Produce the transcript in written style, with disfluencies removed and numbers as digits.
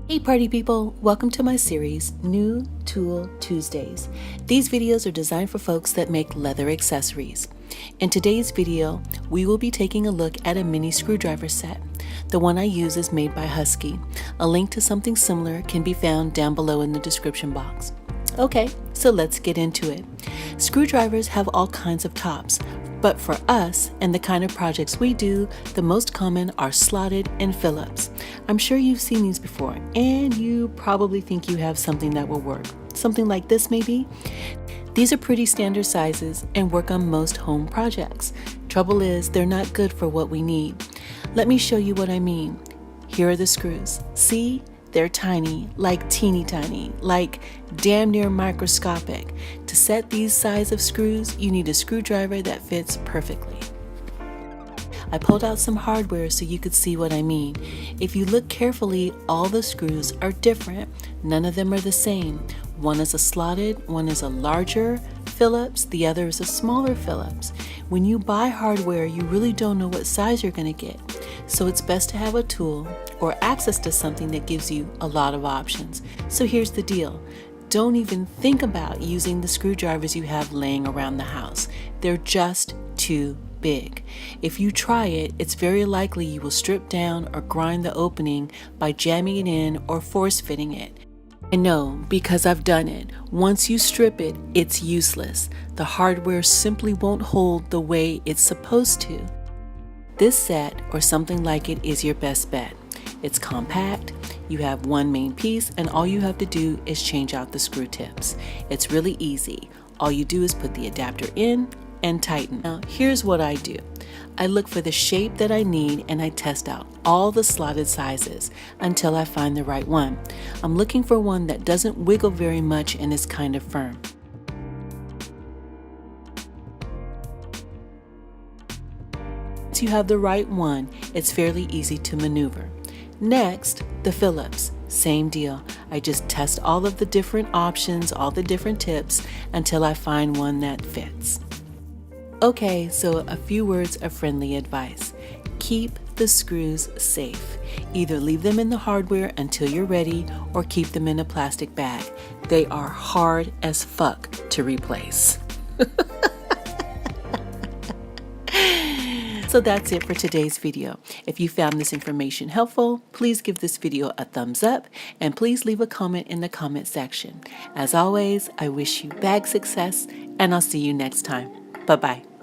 Hey party people, welcome to my series, New Tool Tuesdays. These videos are designed for folks that make leather accessories. In today's video, we will be taking a look at a mini screwdriver set. The one I use is made by Husky. A link to something similar can be found down below in the description box. Okay, so let's get into it. Screwdrivers have all kinds of tops, but for us and the kind of projects we do, the most common are slotted and Phillips. I'm sure you've seen these before, and you probably think you have something that will work. Something like this maybe? These are pretty standard sizes and work on most home projects. Trouble is, they're not good for what we need. Let me show you what I mean. Here are the screws. See? They're tiny, like teeny tiny, like damn near microscopic. To set these size of screws, you need a screwdriver that fits perfectly. I pulled out some hardware so you could see what I mean. If you look carefully, all the screws are different. None of them are the same. One is a slotted, one is a larger Phillips, the other is a smaller Phillips. When you buy hardware, you really don't know what size you're going to get. So it's best to have a tool or access to something that gives you a lot of options. So here's the deal. Don't even think about using the screwdrivers you have laying around the house. They're just too big. If you try it, it's very likely you will strip down or grind the opening by jamming it in or force fitting it. I know, because I've done it. Once you strip it, it's useless. The hardware simply won't hold the way it's supposed to. This set, or something like it, is your best bet. It's compact, you have one main piece, and all you have to do is change out the screw tips. It's really easy. All you do is put the adapter in and tighten. Now, here's what I do. I look for the shape that I need and I test out all the slotted sizes until I find the right one. I'm looking for one that doesn't wiggle very much and is kind of firm. Once you have the right one, it's fairly easy to maneuver. Next, the Phillips. Same deal. I just test all of the different options, all the different tips until I find one that fits. Okay, so a few words of friendly advice. Keep the screws safe. Either leave them in the hardware until you're ready or keep them in a plastic bag. They are hard as fuck to replace. So that's it for today's video. If you found this information helpful, please give this video a thumbs up and please leave a comment in the comment section. As always, I wish you bag success and I'll see you next time. Bye-bye.